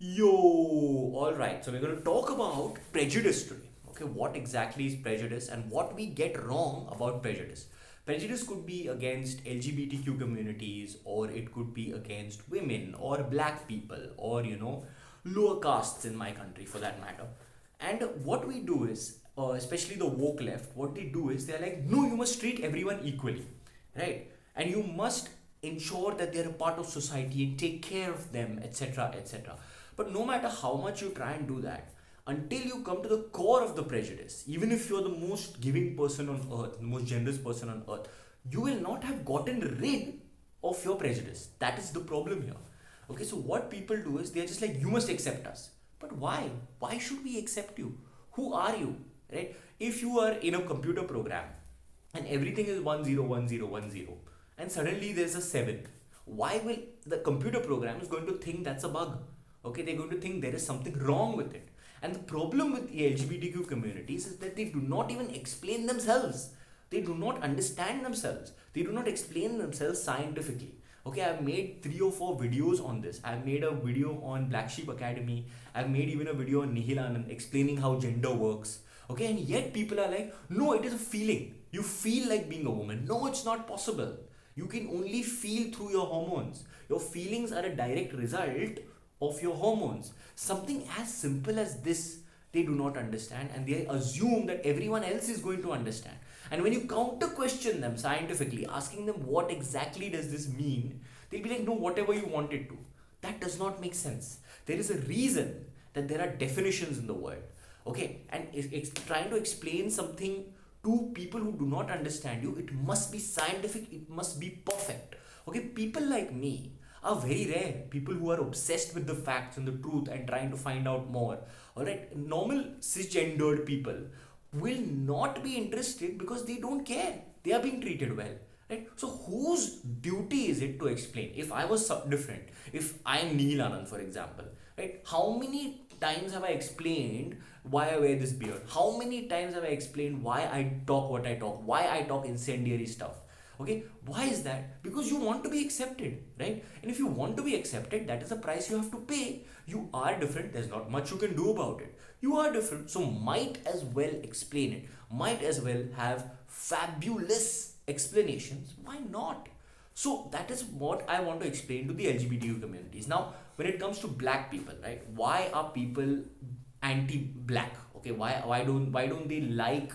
Yo, all right. So we're going to talk about prejudice today. Okay, what exactly is prejudice and what we get wrong about prejudice? Prejudice could be against LGBTQ communities, or it could be against women or black people, or lower castes in my country for that matter. And what we do is, especially the woke left, what they do is they're like, no, you must treat everyone equally, right? And you must ensure that they're a part of society and take care of them, etc., etc. But no matter how much you try and do that, until you come to the core of the prejudice, even if you're the most giving person on earth, the most generous person on earth, you will not have gotten rid of your prejudice. That is the problem here. Okay, so what people do is they're just like, you must accept us. But why? Why should we accept you? Who are you? Right? If you are in a computer program and everything is 101010 and suddenly there's a 7, why will the computer program is going to think that's a bug? Okay, they're going to think there is something wrong with it. And the problem with the LGBTQ communities is that they do not even explain themselves. They do not understand themselves. They do not explain themselves scientifically. Okay, I've made 3 or 4 videos on this. I've made a video on Black Sheep Academy. I've made even a video on NihilAnand explaining how gender works. Okay, and yet people are like, no, it is a feeling. You feel like being a woman. No, it's not possible. You can only feel through your hormones. Your feelings are a direct result of your hormones. Something as simple as this, they do not understand, and they assume that everyone else is going to understand. And when you counter question them scientifically, asking them what exactly does this mean, they'll be like, no, whatever you want it to. That does not make sense. There is a reason that there are definitions in the world. Okay, and it's trying to explain something to people who do not understand you, it must be scientific, it must be perfect. Okay, people like me are very rare. People who are obsessed with the facts and the truth and trying to find out more. Alright, normal cisgendered people will not be interested because they don't care. They are being treated well. Right? So whose duty is it to explain? If I was different, if I am NihilAnand, for example, right? How many times have I explained why I wear this beard? How many times have I explained why I talk what I talk? Why I talk incendiary stuff? Okay, why is that? Because you want to be accepted, right? And if you want to be accepted, that is the price you have to pay. You are different, there's not much you can do about it. You are different, so might as well explain it, might as well have fabulous explanations. Why not? So that is what I want to explain to the LGBTQ communities. Now, when it comes to black people, right? Why are people anti-black? Okay, why don't they like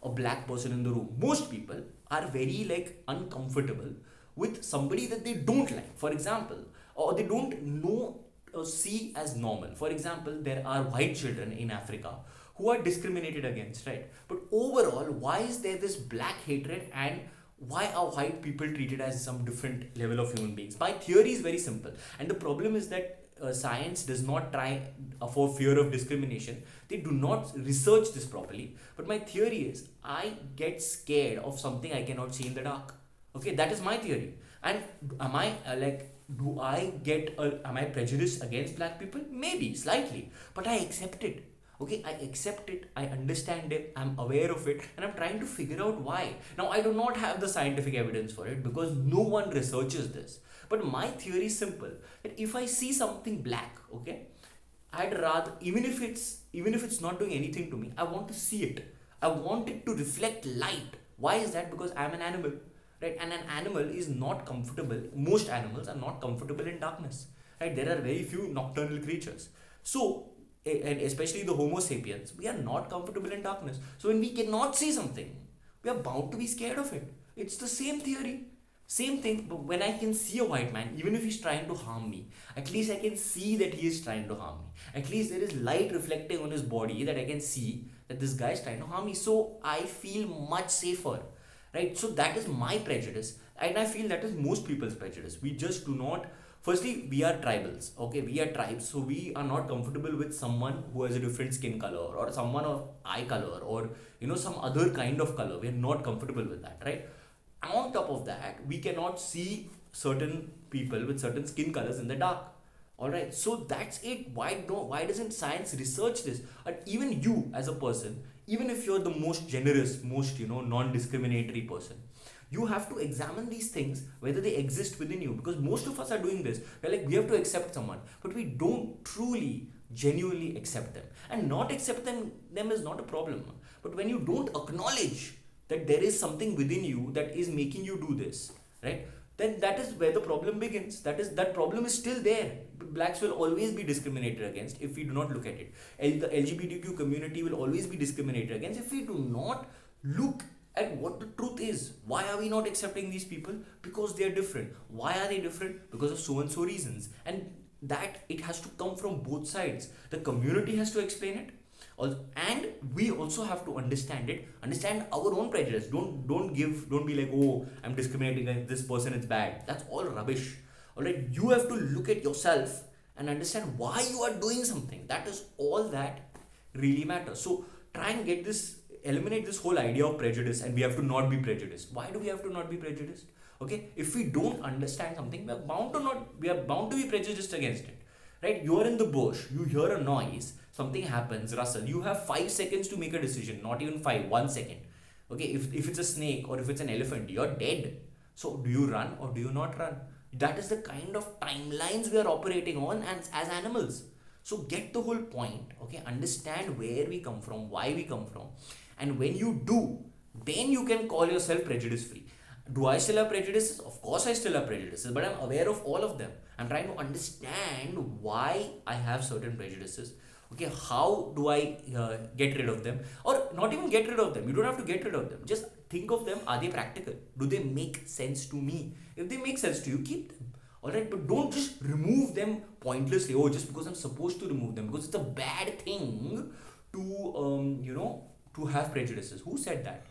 a black person in the room? Most people are very like uncomfortable with somebody that they don't like, for example, or they don't know or see as normal. For example, there are white children in Africa who are discriminated against, right? But overall, why is there this black hatred, and why are white people treated as some different level of human beings? My theory is very simple, and the problem is that science does not try for fear of discrimination. They do not research this properly. But my theory is, I get scared of something I cannot see in the dark. Okay, that is my theory. And am I do I get am I prejudiced against black people? Maybe slightly, but I accept it. Okay, I accept it, I understand it, I'm aware of it, and I'm trying to figure out why. Now, I do not have the scientific evidence for it because no one researches this. But my theory is simple, that if I see something black, okay, I'd rather, even if it's not doing anything to me, I want to see it. I want it to reflect light. Why is that? Because I'm an animal, right? And an animal is not comfortable. Most animals are not comfortable in darkness, right? There are very few nocturnal creatures. So, and especially the Homo sapiens, we are not comfortable in darkness. So when we cannot see something, we are bound to be scared of it. It's the same theory. Same thing, but when I can see a white man, even if he's trying to harm me, at least I can see that he is trying to harm me. At least there is light reflecting on his body that I can see that this guy is trying to harm me. So I feel much safer, right? So that is my prejudice, and I feel that is most people's prejudice. We just do not. Firstly, we are tribals, okay? We are tribes, so we are not comfortable with someone who has a different skin color or someone of eye color or some other kind of color. We are not comfortable with that, right? On top of that, we cannot see certain people with certain skin colors in the dark. All right, so that's it. Why doesn't science research this? And even you as a person, even if you're the most generous, most non-discriminatory person, You have to examine these things whether they exist within you, because most of us are doing this. We're like, we have to accept someone, but we don't truly genuinely accept them. And not accept them is not a problem, but when you don't acknowledge that there is something within you that is making you do this, right, then that is where the problem begins. That problem is still there. Blacks will always be discriminated against if we do not look at it. The LGBTQ community will always be discriminated against if we do not look at what the truth is. Why are we not accepting these people? Because they are different. Why are they different? Because of so and so reasons. And that it has to come from both sides. The community has to explain it, and we also have to understand our own prejudice. Don't be like, oh, I'm discriminating against this person, it's bad. That's all rubbish. All right, you have to look at yourself and understand why you are doing something. That is all that really matters. So try and eliminate this whole idea of prejudice, and we have to not be prejudiced. Why do we have to not be prejudiced? Okay, if we don't understand something, we are bound to be prejudiced against it. Right? You are in the bush, you hear a noise, something happens, rustle. You have 5 seconds to make a decision, not even 5, 1 second. Okay, if it's a snake or if it's an elephant, you're dead. So do you run or do you not run? That is the kind of timelines we are operating on as animals. So get the whole point, okay? Understand where we come from, why we come from. And when you do, then you can call yourself prejudice free. Do I still have prejudices? Of course I still have prejudices, but I'm aware of all of them. I'm trying to understand why I have certain prejudices. Okay, how do I get rid of them? Or not even get rid of them. You don't have to get rid of them. Just think of them. Are they practical? Do they make sense to me? If they make sense to you, keep them. Alright, but don't just remove them pointlessly. Oh, just because I'm supposed to remove them. Because it's a bad thing to have prejudices. Who said that?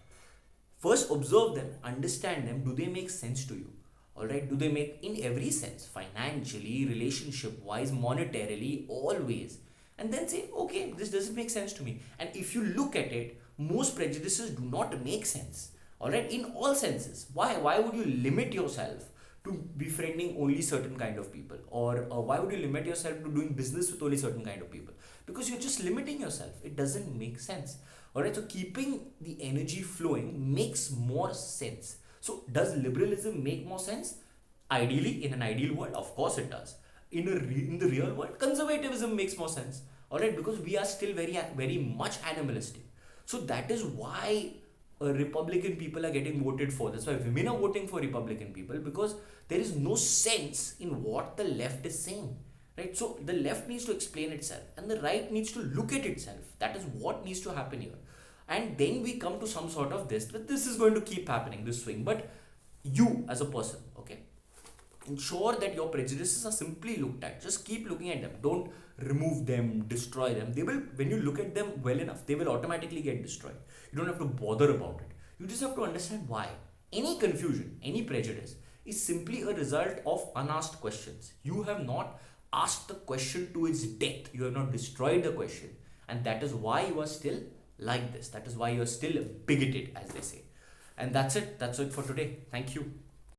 First, observe them, understand them. Do they make sense to you? Alright, do they make in every sense? Financially, relationship-wise, monetarily, always. And then say, okay, this doesn't make sense to me. And if you look at it, most prejudices do not make sense. Alright, in all senses. Why? Why would you limit yourself to befriending only certain kind of people? Or why would you limit yourself to doing business with only certain kind of people? Because you're just limiting yourself. It doesn't make sense. Alright, so keeping the energy flowing makes more sense. So does liberalism make more sense? Ideally, in an ideal world, of course it does. In the real world, conservatism makes more sense. Alright, because we are still very much animalistic. So that is why Republican people are getting voted for. That's why women are voting for Republican people, because there is no sense in what the left is saying. Right? So the left needs to explain itself and the right needs to look at itself. That is what needs to happen here. And then we come to some sort of this, but this is going to keep happening, this swing. But you as a person, okay, ensure that your prejudices are simply looked at. Just keep looking at them. Don't remove them, destroy them. They will, when you look at them well enough, they will automatically get destroyed. You don't have to bother about it. You just have to understand why. Any confusion, any prejudice is simply a result of unasked questions. You have not asked the question to its depth. You have not destroyed the question. And that is why you are still like this. That is why you are still bigoted, as they say. And that's it. That's it for today. Thank you.